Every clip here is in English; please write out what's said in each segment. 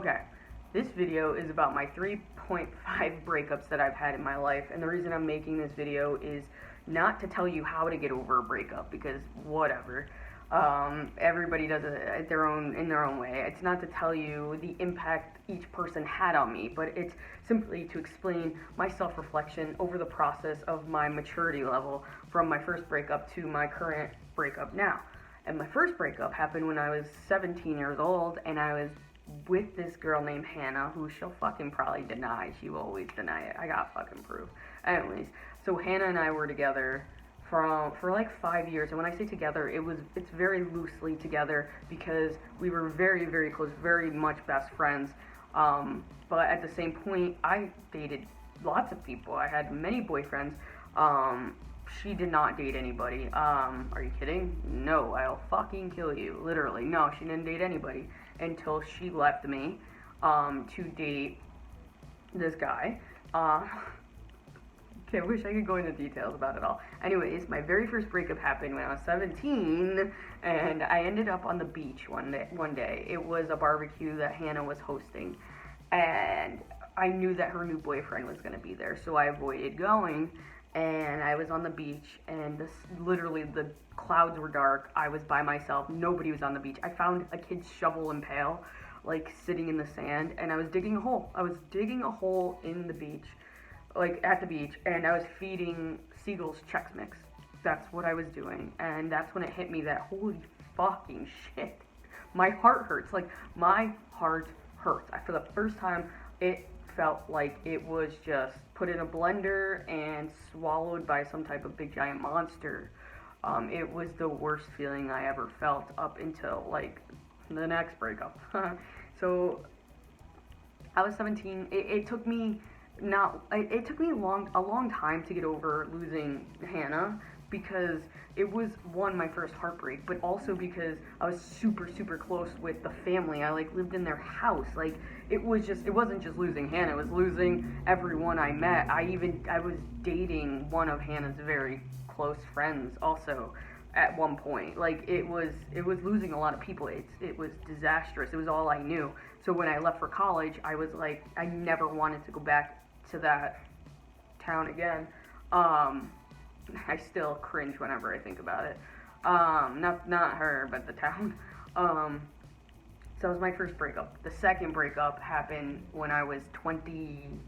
Okay, this video is about my 3.5 breakups that I've had in my life, and the reason I'm making this video is not to tell you how to get over a breakup, because whatever. Everybody does it in their own way. It's not to tell you the impact each person had on me, but it's simply to explain my self-reflection over the process of my maturity level from my first breakup to my current breakup now. And my first breakup happened when I was 17 years old, and I was with this girl named Hannah, who she'll fucking probably deny. She will always deny it. I got fucking proof. Anyways, so Hannah and I were together for like 5 years, and when I say together, it's very loosely together because we were very, very close, very much best friends. But at the same point, I dated lots of people. I had many boyfriends. She did not date anybody. Are you kidding? No, I'll fucking kill you. Literally. No, she didn't date anybody until she left me to date this guy. Okay, I wish I could go into details about it all. Anyways, my very first breakup happened when I was 17, and I ended up on the beach one day. It was a barbecue that Hannah was hosting, and I knew that her new boyfriend was going to be there, so I avoided going. And I was on the beach, and literally the clouds were dark. I was by myself. Nobody was on the beach. I found a kid's shovel and pail, like, sitting in the sand, and I was digging a hole. I was digging a hole in the beach, like, at the beach, and I was feeding seagulls Chex Mix. That's what I was doing, and that's when it hit me that, holy fucking shit, my heart hurts. Like, my heart hurts. For the first time, it felt like it was just put in a blender and swallowed by some type of big giant monster. It was the worst feeling I ever felt up until, like, the next breakup. So I was 17. It took me a long time to get over losing Hannah, because it was, one, my first heartbreak, but also because I was super, super close with the family. I, like, lived in their house. Like, it wasn't just losing Hannah, it was losing everyone I met. I was dating one of Hannah's very close friends also at one point. Like, it was losing a lot of people. It was disastrous. It was all I knew. So when I left for college, I was like, I never wanted to go back to that town again. I still cringe whenever I think about it. Not her, but the town. So it was my first breakup. The second breakup happened when I was 23.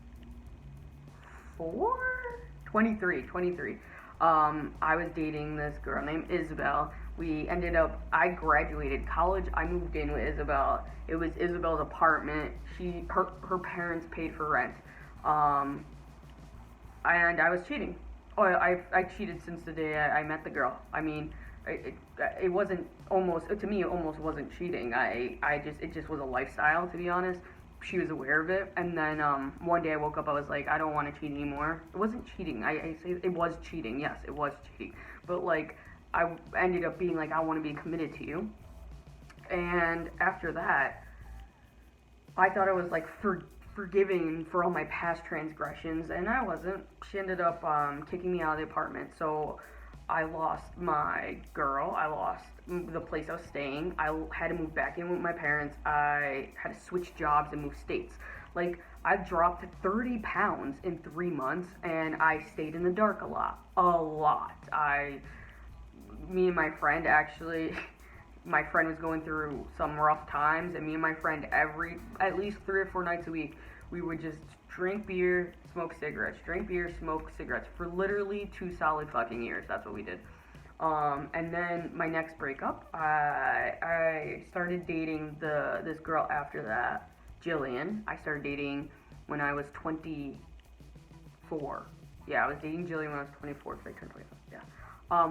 I was dating this girl named Isabel. I graduated college. I moved in with Isabel. It was Isabel's apartment. Her parents paid for rent. And I was cheating. Oh, I cheated since the day I met the girl. I mean, it wasn't almost, to me, it almost wasn't cheating. It just was a lifestyle, to be honest. She was aware of it, and then one day I woke up, I was like, I don't want to cheat anymore. It wasn't cheating. I say it was cheating. Yes, it was cheating. But, like, I ended up being like, I want to be committed to you. And after that, I thought I was, like, forgiven for all my past transgressions, and I wasn't. She ended up kicking me out of the apartment, so I lost my girl. I lost the place I was staying. I had to move back in with my parents. I had to switch jobs and move states. Like, I dropped 30 pounds in 3 months, and I stayed in the dark a lot. Me and my friend, actually, my friend was going through some rough times, and me and my friend, at least 3 or 4 nights a week, we would just drink beer, smoke cigarettes, for literally 2 solid fucking years. That's what we did. And then my next breakup, I started dating this girl after that, Jillian. I started dating when I was 24. Yeah, I was dating Jillian when I was 24, so I turned 25. Yeah.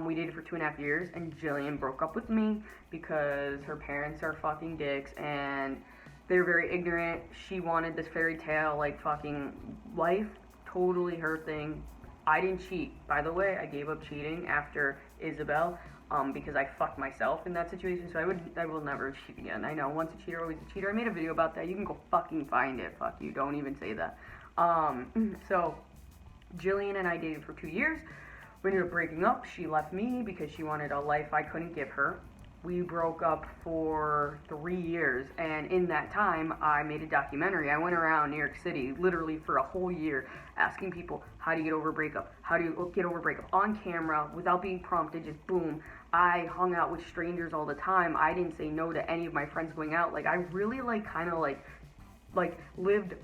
We dated for 2.5 years, and Jillian broke up with me because her parents are fucking dicks, and they're very ignorant. She wanted this fairy tale, like, fucking life. Totally her thing. I didn't cheat. By the way, I gave up cheating after Isabel, because I fucked myself in that situation, so I will never cheat again. I know, once a cheater, always a cheater. I made a video about that. You can go fucking find it. Fuck you. Don't even say that. So, Jillian and I dated for 2 years. We ended up breaking up. She left me because she wanted a life I couldn't give her. We broke up for 3 years, and in that time, I made a documentary. I went around New York City literally for a whole year asking people, how do you get over a breakup? How do you get over a breakup? On camera, without being prompted, just boom. I hung out with strangers all the time. I didn't say no to any of my friends going out. Like, I really, like, kind of, like, lived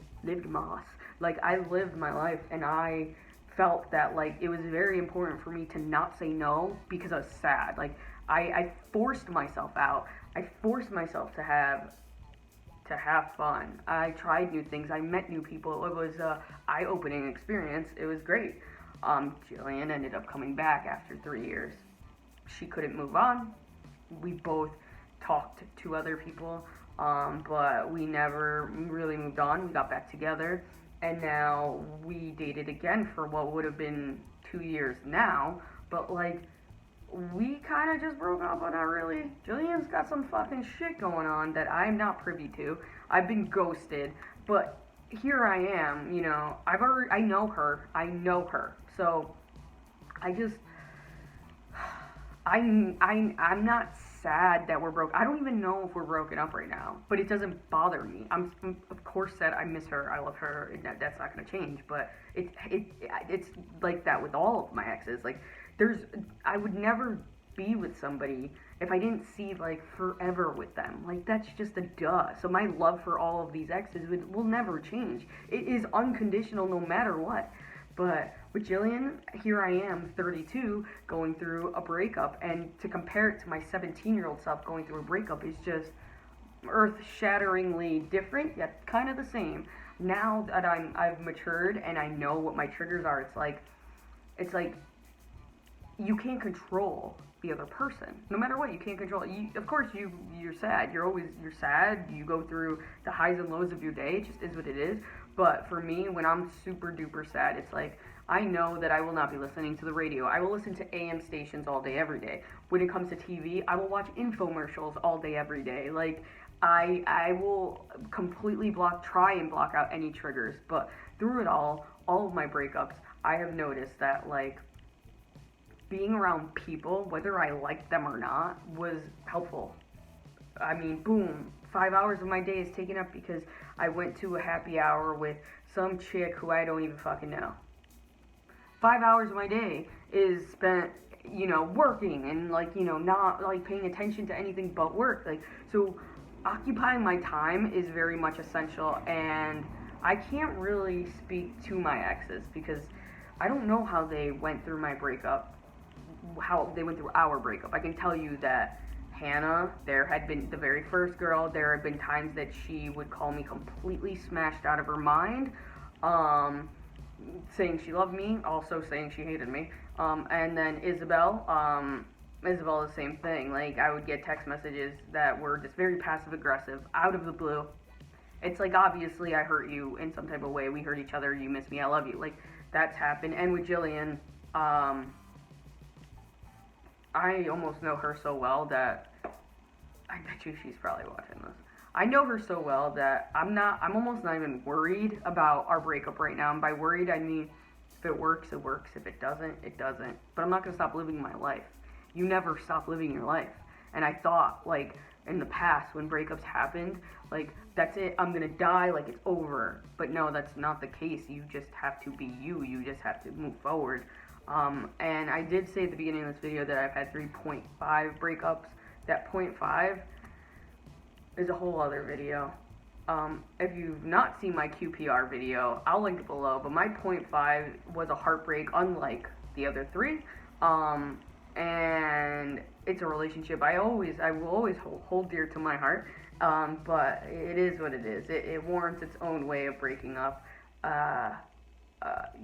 Moss. Like, I lived my life, and I felt that, like, it was very important for me to not say no because I was sad. Like, I forced myself out. I forced myself to have fun. I tried new things. I met new people. It was a eye-opening experience. It was great. Jillian ended up coming back after 3 years. She couldn't move on. We both talked to other people, but we never really moved on. We got back together, and now we dated again for what would have been 2 years now, but, like, we kind of just broke up, but not really. Jillian's got some fucking shit going on that I'm not privy to. I've been ghosted, but here I am, you know. I know her. So I'm not sad that we're broke. I don't even know if we're broken up right now, but it doesn't bother me. I'm of course sad. I miss her. I love her. That's not gonna change. But it's like that with all of my exes. Like, I would never be with somebody if I didn't see, like, forever with them. Like, that's just a duh. So my love for all of these exes will never change. It is unconditional no matter what. But with Jillian, here I am, 32, going through a breakup, and to compare it to my 17-year-old self going through a breakup is just earth-shatteringly different, yet kind of the same. Now that I've matured and I know what my triggers are, it's like you can't control the other person. No matter what, you can't control it. Of course, you're sad. You're sad. You go through the highs and lows of your day. It just is what it is. But for me, when I'm super duper sad, it's like, I know that I will not be listening to the radio. I will listen to AM stations all day, every day. When it comes to TV, I will watch infomercials all day, every day. Like, I will completely try and block out any triggers. But through it all of my breakups, I have noticed that, like, being around people, whether I liked them or not, was helpful. I mean, boom, 5 hours of my day is taken up because I went to a happy hour with some chick who I don't even fucking know. 5 hours of my day is spent, you know, working and, like, you know, not, like, paying attention to anything but work. Like, so occupying my time is very much essential, and I can't really speak to my exes because I don't know how they went through my breakup, how they went through our breakup. I can tell you that Hannah, there had been the very first girl, there had been times that she would call me completely smashed out of her mind, saying she loved me, also saying she hated me. And then Isabel, the same thing. Like, I would get text messages that were just very passive aggressive, out of the blue. It's like, obviously I hurt you in some type of way. We hurt each other. You miss me. I love you. Like, that's happened. And with Jillian, I almost know her so well that I bet you she's probably watching this. I know her so well that I'm almost not even worried about our breakup right now. And by worried, I mean, if it works, it works. If it doesn't, it doesn't. But I'm not going to stop living my life. You never stop living your life. And I thought, like, in the past, when breakups happened, like, that's it, I'm going to die, like, it's over. But no, that's not the case. You just have to be you. You just have to move forward. And I did say at the beginning of this video that I've had 3.5 breakups. That 0.5 is a whole other video. If you've not seen my QPR video, I'll link it below, but my 0.5 was a heartbreak unlike the other three. And it's a relationship I will always hold dear to my heart. But it is what it is. It warrants its own way of breaking up.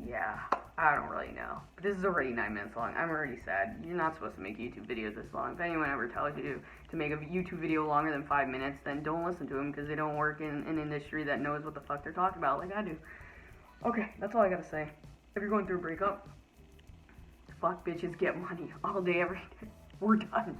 Yeah, I don't really know. But this is already 9 minutes long. I'm already sad. You're not supposed to make YouTube videos this long. If anyone ever tells you to make a YouTube video longer than 5 minutes, then don't listen to them because they don't work in an industry that knows what the fuck they're talking about like I do. Okay, that's all I gotta say. If you're going through a breakup, fuck bitches, get money all day, every day. We're done.